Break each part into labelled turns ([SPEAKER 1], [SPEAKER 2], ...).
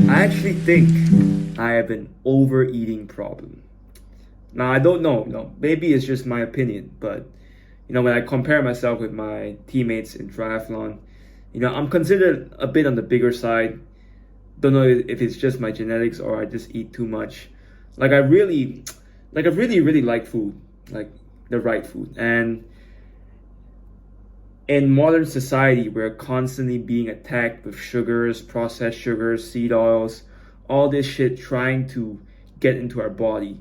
[SPEAKER 1] I actually think I have an overeating problem. Now, I don't know, maybe it's just my opinion, but when I compare myself with my teammates in triathlon, I'm considered a bit on the bigger side. Don't know if it's just my genetics or I just eat too much. Like I really like food, like the right food. And in modern society, we're constantly being attacked with sugars, processed sugars, seed oils, all this shit trying to get into our body.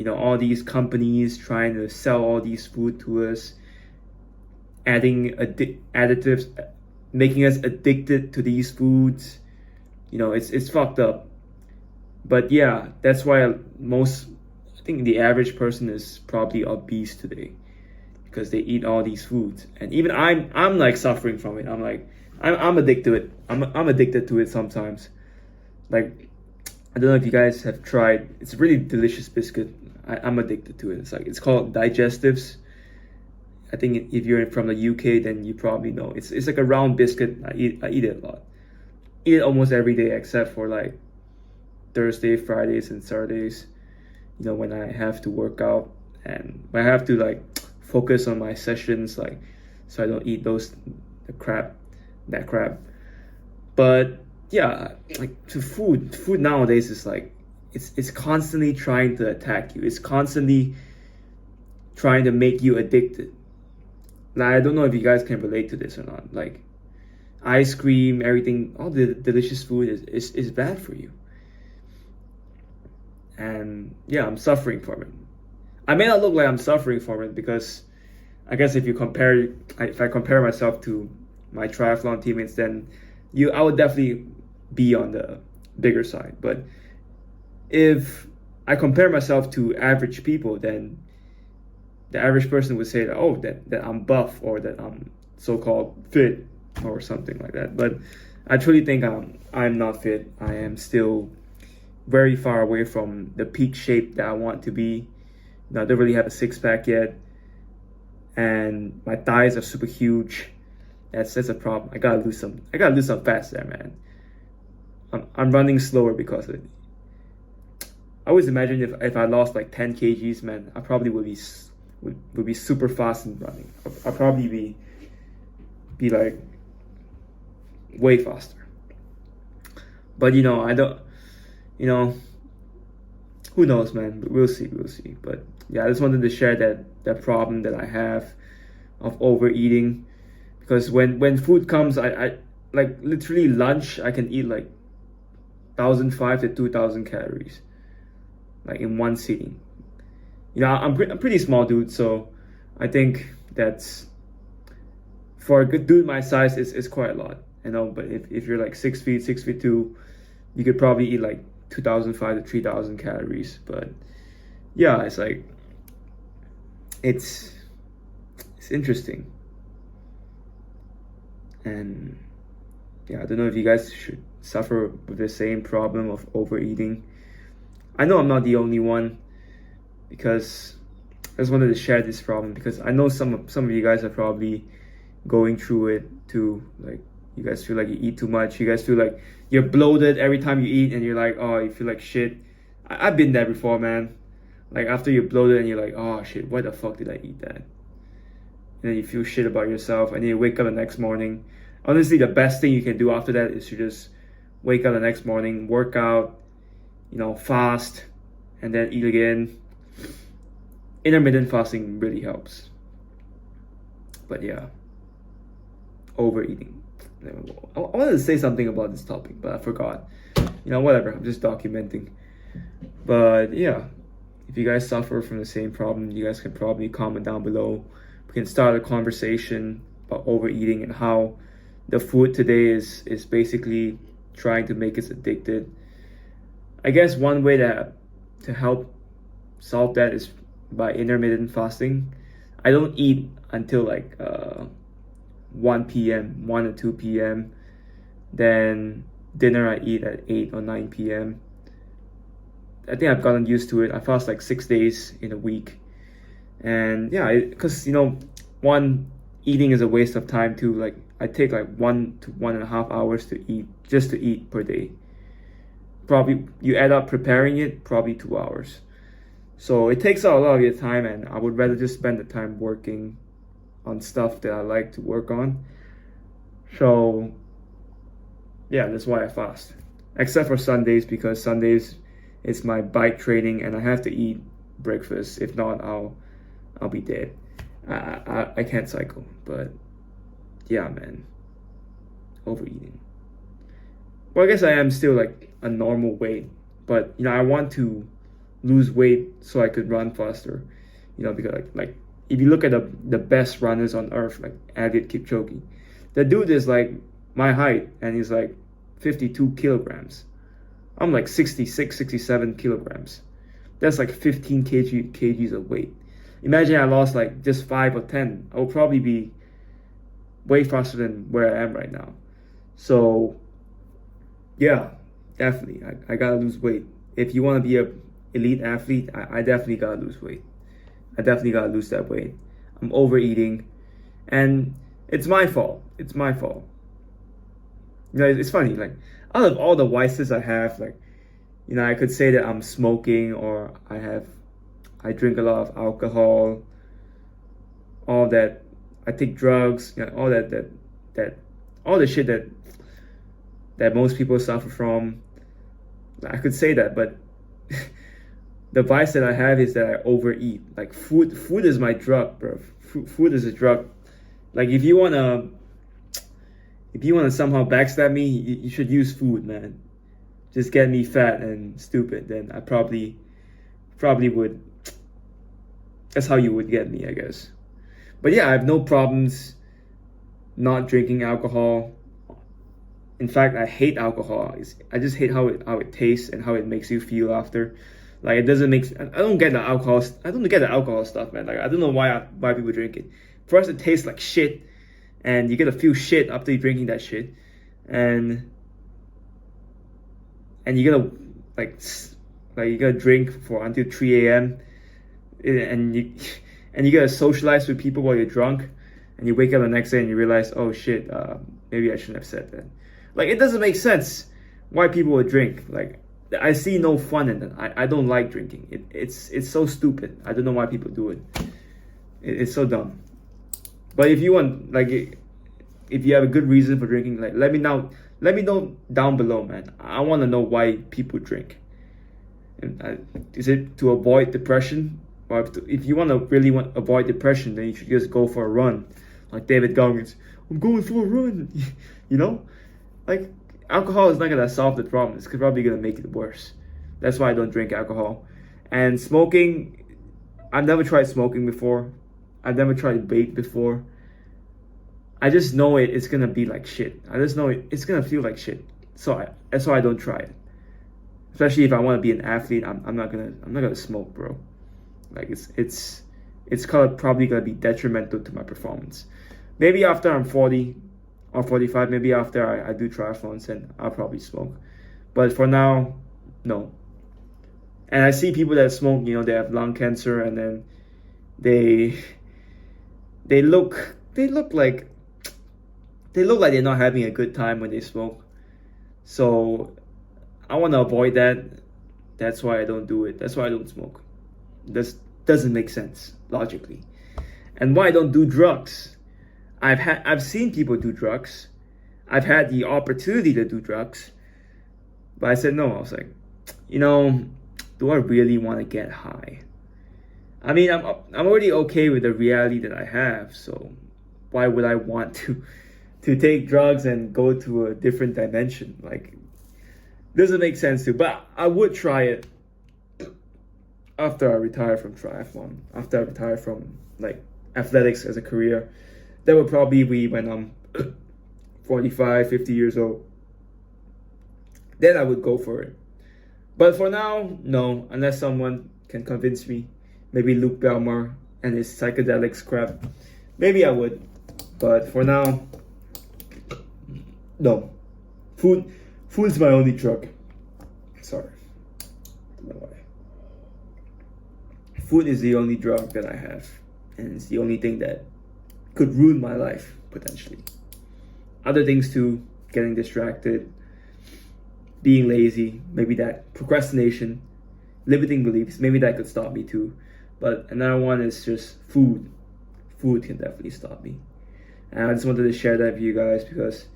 [SPEAKER 1] All these companies trying to sell all these food to us, adding additives, making us addicted to these foods. It's fucked up. But yeah, that's why I think the average person is probably obese today because they eat all these foods. And even I'm like suffering from it. I'm addicted to it. I'm addicted to it sometimes. Like, I don't know if you guys have tried. It's a really delicious biscuit. I'm addicted to it. It's called Digestives. I think if you're from the UK, then you probably know. It's like a round biscuit. I eat it a lot. Eat it almost every day except for like Thursday, Fridays, and Saturdays. When I have to work out and when I have to like focus on my sessions, like so I don't eat that crap. But yeah, like to food nowadays is like it's constantly trying to attack you. It's constantly trying to make you addicted. Now I don't know if you guys can relate to this or not. Like ice cream, everything, all the delicious food is bad for you. And yeah, I'm suffering from it. I may not look like I'm suffering from it because I guess if I compare myself to my triathlon teammates, then I would definitely be on the bigger side. But if I compare myself to average people, then the average person would say that, oh, that I'm buff or that I'm so-called fit or something like that. But I truly think I'm not fit. I am still very far away from the peak shape that I want to be. I don't really have a six-pack yet, and my thighs are super huge. That's a problem. I gotta lose some fat there, man. I'm running slower because of it. I always imagine if I lost like 10 kgs, man, I probably would be super fast in running. I'll probably be like way faster. But I don't. Who knows, man? But we'll see. But yeah, I just wanted to share that problem that I have of overeating, because when food comes, I like literally lunch, I can eat like 1,500 to 2,000 calories, like in one sitting. I'm a pretty small dude, so I think that's for a good dude my size is quite a lot. But if you're like 6 feet, 6'2", you could probably eat like 2,500 to 3,000 calories. But yeah, it's like it's interesting. And yeah, I don't know if you guys should suffer with the same problem of overeating. I know I'm not the only one, because I just wanted to share this problem because I know some of you guys are probably going through it too. Like, you guys feel like you eat too much. You guys feel like you're bloated every time you eat, and you're like, oh, you feel like shit. I've been there before, man. Like, after you're bloated and you're like, oh shit, why the fuck did I eat that? And then you feel shit about yourself, and then you wake up the next morning. Honestly, the best thing you can do after that is to just wake up the next morning, work out, fast, and then eat again. Intermittent fasting really helps. But yeah, overeating. I wanted to say something about this topic, but I forgot. Whatever, I'm just documenting. But yeah, if you guys suffer from the same problem, you guys can probably comment down below. We can start a conversation about overeating and how the food today is basically trying to make us addicted. I guess one way to help solve that is by intermittent fasting. I don't eat until like 1 p.m., 1 or 2 p.m. Then dinner I eat at 8 or 9 p.m. I think I've gotten used to it. I fast like 6 days in a week. And yeah, because, one, eating is a waste of time too. Like, I take like 1 to 1.5 hours to eat, just to eat per day. Probably you add up preparing it, probably 2 hours. So it takes out a lot of your time, and I would rather just spend the time working on stuff that I like to work on. So yeah, that's why I fast. Except for Sundays, because Sundays is my bike training and I have to eat breakfast. If not, I'll be dead. I can't cycle, but yeah, man, overeating. Well, I guess I am still like a normal weight, but I want to lose weight so I could run faster. Because like if you look at the best runners on earth, like Eliud Kipchoge, the dude is like my height and he's like 52 kilograms. I'm like 66, 67 kilograms. That's like 15 kgs of weight. Imagine I lost like just 5 or 10. I will probably be way faster than where I am right now. So yeah, definitely. I gotta lose weight. If you want to be a elite athlete, I definitely gotta lose weight. I definitely gotta lose that weight. I'm overeating, and it's my fault. It's my fault. It's funny. Like out of all the vices I have, like I could say that I'm smoking, or I drink a lot of alcohol, all that. I take drugs, all that all the shit that most people suffer from. I could say that, but the vice that I have is that I overeat. Like food is my drug, bro. Food is a drug. Like if you wanna somehow backstab me, you should use food, man. Just get me fat and stupid, then I probably would. That's how you would get me, I guess. But yeah, I have no problems not drinking alcohol. In fact, I hate alcohol. I just hate how it tastes and how it makes you feel after. Like it doesn't make. I don't get the alcohol. I don't get the alcohol stuff, man. Like I don't know why people drink it. First, it tastes like shit, and you get to feel shit after you drinking that shit, and you gotta like you gotta drink for until 3 a.m. and you gotta socialize with people while you're drunk, and you wake up the next day and you realize, oh shit, maybe I shouldn't have said that. Like it doesn't make sense why people would drink. Like I see no fun in it. I don't like drinking. It's so stupid. I don't know why people do it. It's so dumb. But if you want, like, if you have a good reason for drinking, like let me know down below, man. I want to know why people drink. And is it to avoid depression? Or if you want to really avoid depression, then you should just go for a run, like David Goggins. I'm going for a run. Like alcohol is not gonna solve the problem. It's probably gonna make it worse. That's why I don't drink alcohol. And smoking, I've never tried smoking before. I've never tried vape before. I just know it's gonna be like shit. I just know it's gonna feel like shit. So that's why I don't try it. Especially if I want to be an athlete, I'm not gonna smoke, bro. Like it's probably gonna be detrimental to my performance. Maybe after I'm 40 or 45, maybe after I do triathlons, and I'll probably smoke. But for now, no. And I see people that smoke, they have lung cancer, and then they look like they're not having a good time when they smoke. So I want to avoid that. That's why I don't do it. That's why I don't smoke. This doesn't make sense logically. And why I don't do drugs. I've seen people do drugs. I've had the opportunity to do drugs, but I said no. I was like, do I really want to get high? I mean, I'm already okay with the reality that I have, so why would I want to take drugs and go to a different dimension? Like, doesn't make sense to. But I would try it after I retire from triathlon, after I retire from like athletics as a career. That would probably be when I'm 45, 50 years old. Then I would go for it. But for now, no, unless someone can convince me. Maybe Luke Belmar and his psychedelics crap. Maybe I would. But for now, no. Food's my only drug. Sorry. I don't know why. Food is the only drug that I have. And it's the only thing that could ruin my life, potentially. other things too, getting distracted, being lazy, maybe that procrastination, limiting beliefs, maybe that could stop me too. But another one is just food. Food can definitely stop me. And I just wanted to share that with you guys because,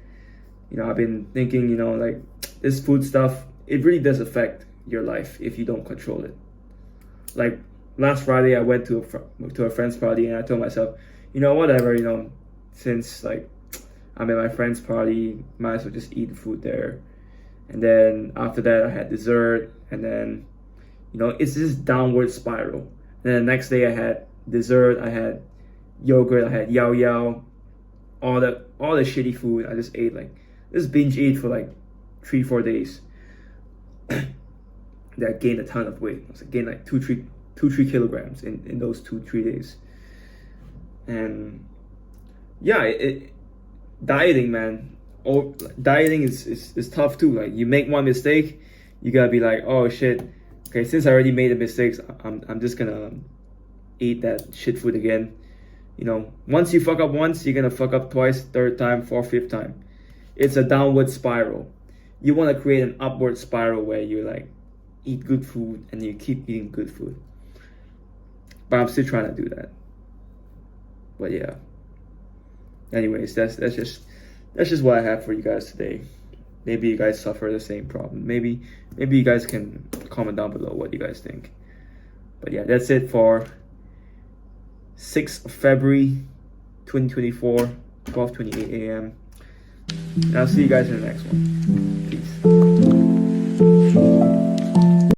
[SPEAKER 1] I've been thinking, like this food stuff, it really does affect your life if you don't control it. Like last Friday, I went to a friend's party and I told myself, whatever, since like I'm at my friend's party, might as well just eat the food there. And then after that, I had dessert, and then, it's this downward spiral. And then the next day, I had dessert, I had yogurt, I had yao yao, all the shitty food. I just ate just binge eat for like 3-4 days. That I gained a ton of weight. I gained like 2-3 kilograms in those 2-3 days. And yeah, dieting, man. Dieting is tough too. Like you make one mistake, you gotta be like, oh shit, okay, since I already made the mistakes, I'm just gonna eat that shit food again. Once you fuck up once, you're gonna fuck up twice, third time, fourth, fifth time. It's a downward spiral. You want to create an upward spiral where you like eat good food and you keep eating good food. But I'm still trying to do that. But yeah. Anyways, that's just what I have for you guys today. Maybe you guys suffer the same problem. Maybe you guys can comment down below what you guys think. But yeah, that's it for 6th of February 2024, 12:28 a.m. And I'll see you guys in the next one.